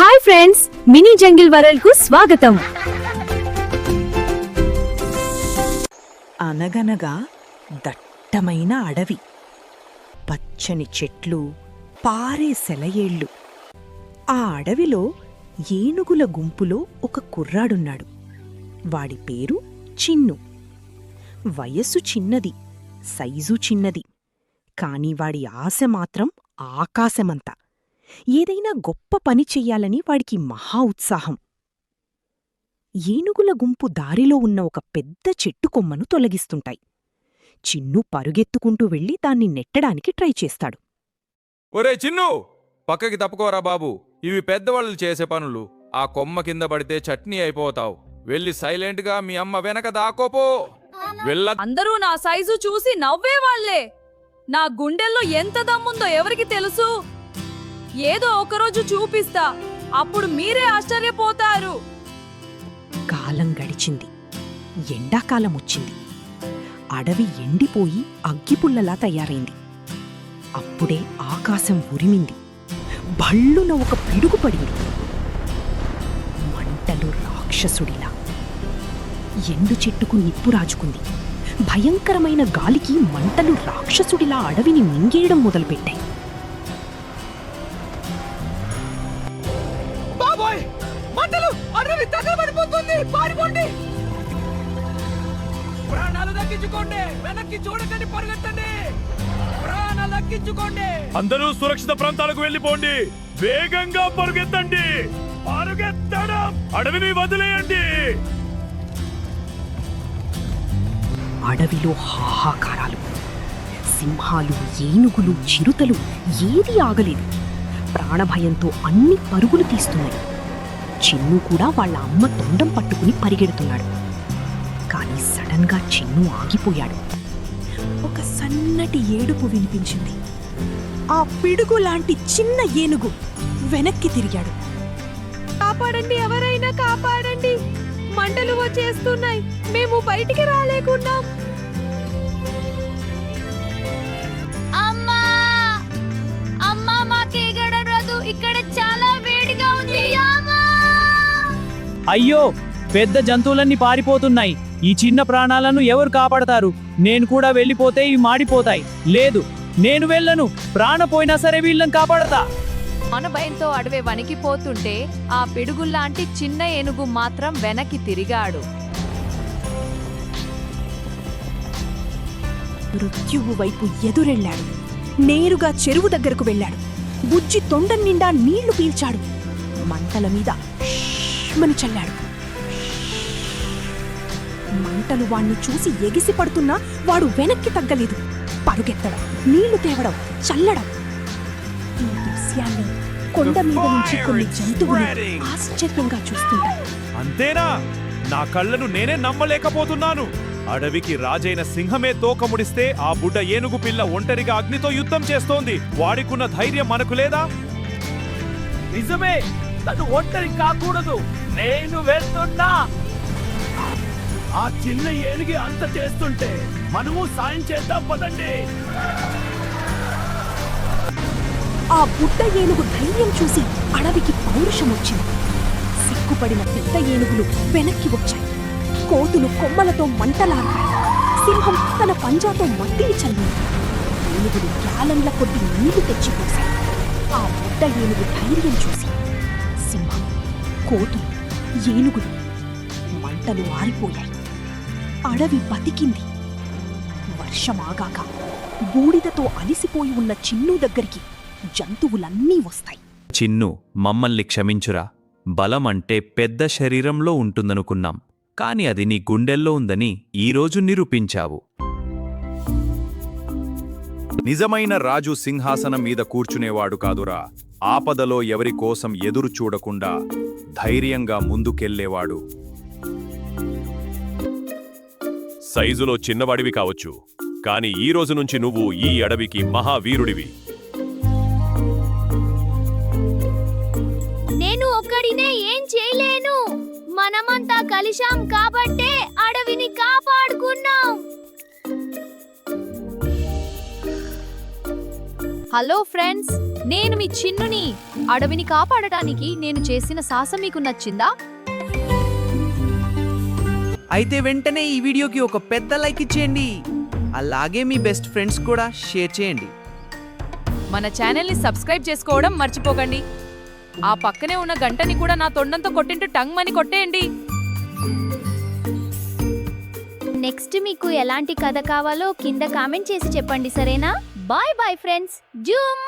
Hi friends, mini jungle world కు స్వాగతం. అనగనగా దట్టమైన అడవి, పచ్చని చెట్లు, పారే సెలయేళ్ళు. ఆ అడవిలో ఏనుగుల గుంపులో ఒక కుర్రాడున్నాడు. వాడి పేరు చిన్ను. వయస్సు చిన్నది, సైజు చిన్నది, కాని వాడి ఆశ మాత్రం ఆకాశమంత. ఏదైనా గొప్ప పని చెయ్యాలని వాడికి మహా ఉత్సాహం. ఏనుగుల గుంపు దారిలో ఉన్న ఒక పెద్ద చెట్టు కొమ్మను తొలగిస్తుంటాయి. చిన్ను పరుగెత్తుకుంటూ వెళ్లి దాన్ని నెట్టడానికి ట్రై చేస్తాడు. ఒరే చిన్ను, పక్కకి తప్పుకోరా బాబు. ఇవి పెద్దవాళ్ళు చేసే పనులు. ఆ కొమ్మ కింద పడితే చట్నీ అయిపోతావు. వెళ్ళి సైలెంట్గా మీ అమ్మ వెనక దాకోపో. అందరూ నా సైజు చూసి నవ్వేవాళ్లే. నా గుండెల్లో ఎంత దమ్ముందో ఎవరికి తెలుసు? ఏదో ఒకరోజు చూపిస్తా, అప్పుడు మీరే ఆశ్చర్యపోతారు. కాలం గడిచింది. ఎండాకాలమొచ్చింది. అడవి ఎండిపోయి అగ్గిపుల్లలా తయారైంది. అప్పుడే ఆకాశం ఉరిమింది. భళ్ళున ఒక పిడుగు పడింది. మంటలు రాక్షసుడిలా. ఎండు చెట్టుకు నిప్పు రాజుకుంది. భయంకరమైన గాలికి మంటలు రాక్షసుడిలా అడవిని మింగేయడం మొదలుపెట్టాయి. ప్రాణాలు దక్కించుకోండి, వెనక్కి చూడకండి, పరిగెత్తండి. ప్రాణాలు దక్కించుకోండి. అందరూ సురక్షిత ప్రాంతాలకు వెళ్ళిపోండి. వేగంగా పరుగెత్తండి. పరుగెత్తడం, అడవిని వదిలేయండి. అడవిలో హాహాకారాలు. సింహాలు, ఏనుగులు, చిరుతలు ఏదీ ఆగలేదు. ప్రాణభయంతో అన్ని పరుగులు తీస్తున్నాయి. చిన్ను కూడా వాళ్ళ అమ్మ తొండం పట్టుకుని పరిగెడుతున్నాడు. కానీ సడన్గా చిన్ను ఆగిపోయాడు. ఒక సన్నటి ఏడుపు వినిపించింది. ఆ పిడుగు లాంటి చిన్న ఏనుగు వెనక్కి తిరిగాడు. కాపాడండి, ఎవరైనా కాపాడండి, మంటలు వచ్చేస్తున్నాయి, మేము బయటికి రాలేకున్నాం. అమ్మా, అమ్మా, మాకేగడం రాదు, ఇక్కడ చాలా వేడిగా ఉంది. అయ్యో, పెద్ద జంతువులన్నీ పారిపోతున్నాయి. ఈ చిన్న ప్రాణాలను ఎవరు కాపాడతారు? నేను కూడా వెళ్ళిపోతే ఇవి మాడిపోతాయి. లేదు, నేను వెళ్ళను. ప్రాణపోయినా సరే వీళ్ళని కాపాడతా. మన భయంతో అడవి వణికిపోతుంటే ఆ పిడుగుల్లాంటి చిన్న ఏనుగు మాత్రం వెనక్కి తిరిగాడు. మృత్యువు వైపు ఎదురెళ్లాడు. నేరుగా చెరువు దగ్గరకు వెళ్ళాడు. బుజ్జి తొండం నిండా నీళ్లు పీల్చాడు. మంటల మీద మని చల్లాడు. మంటలు వాణ్ణి చూసి ఎగిసిపడుతున్నా వాడు వెనక్కి తగ్గలేదు. పరుగెత్తడం, నీళ్లు తేవడం, చల్లడం. ఈ దృశ్యాన్ని కొండ మీద నుంచి కొన్ని జంతువులు ఆశ్చర్యంగా చూస్తుంటాయి. అంతేనా? నా కళ్ళను నేనే నమ్మలేకపోతున్నాను. అడవికి రాజైన సింహమే తోకముడిస్తే ఆ బుడ్డ ఏనుగు పిల్ల ఒంటరిగా అగ్నితో యుద్ధం చేస్తోంది. వాడికున్న ధైర్యం మనకు లేదా? నిజమే, తను ఒంటరి కాకూడదు. నేను వెళ్తున్నా. ఆ చిన్న ఏనుగు అంత చేస్తుంటే మనము సాయం చేద్దాం, పదండి. ఆ బుడ్డ ఏనుగు ధైర్యం చూసి అడవికి పౌరుషం వచ్చింది. సిగ్గుపడిన పెద్ద ఏనుగులు వెనక్కి వచ్చాయి. కోతులు కొమ్మలతో మంటలారాయి. సింహం తన పంజాతో మట్టిని చల్లింది. ఏనుగులు గ్యాలన్ల కొద్ది నీళ్లు తెచ్చిపోశాయి. ఆ బుడ్డ ఏనుగు ధైర్యం చూసి సింహం, కోతులు, ఏనుగులు మంటలు ఆరిపోయాయి. అడవి బతికింది. వర్షమాగాక బూడిదతో అలిసిపోయి ఉన్న చిన్ను దగ్గరికి జంతువులన్నీ వస్తాయి. చిన్ను, మమ్మల్ని క్షమించురా. బలం అంటే పెద్ద శరీరంలో ఉంటుందనుకున్నాం, కాని అది నీ గుండెల్లో ఉందని ఈరోజు నిరూపించావు. నిజమైన రాజు సింహాసనం మీద కూర్చునేవాడు కాదురా. ఆపదలో ఎవరి కోసం ఎదురు చూడకుండా ధైర్యంగా ముందుకెళ్లేవాడు. సైజులో చిన్నవాడివి కావచ్చు, కాని ఈ రోజు నుంచి నువ్వు ఈ అడవికి మహావీరుడివి. నేను ఒక్కడినే ఏం చేయలేను. మనమంతా కలిశాం కాబట్టే అడవిని కాపాడుకున్నాం. హలో ఫ్రెండ్స్, నేను మీ చిన్నుని. అడవిని కాపాడటానికి నేను చేసిన సాహసం మీకు నచ్చిందా? అయితే వెంటనే ఈ వీడియోకి ఒక పెద్ద లైక్ ఇచ్చేయండి. అలాగే మీ బెస్ట్ ఫ్రెండ్స్ కూడా షేర్ చేయండి. మన ఛానల్ని సబ్స్క్రైబ్ చేసుకోవడం మర్చిపోకండి. ఆ పక్కనే ఉన్న గంటని కూడా నా తొండంతో కొట్టింటూ టంగ్ మని కొట్టేయండి. నెక్స్ట్ మీకు ఎలాంటి కథ కావాలో కింద కామెంట్ చేసి చెప్పండి, సరేనా? Bye bye friends. జూమ్.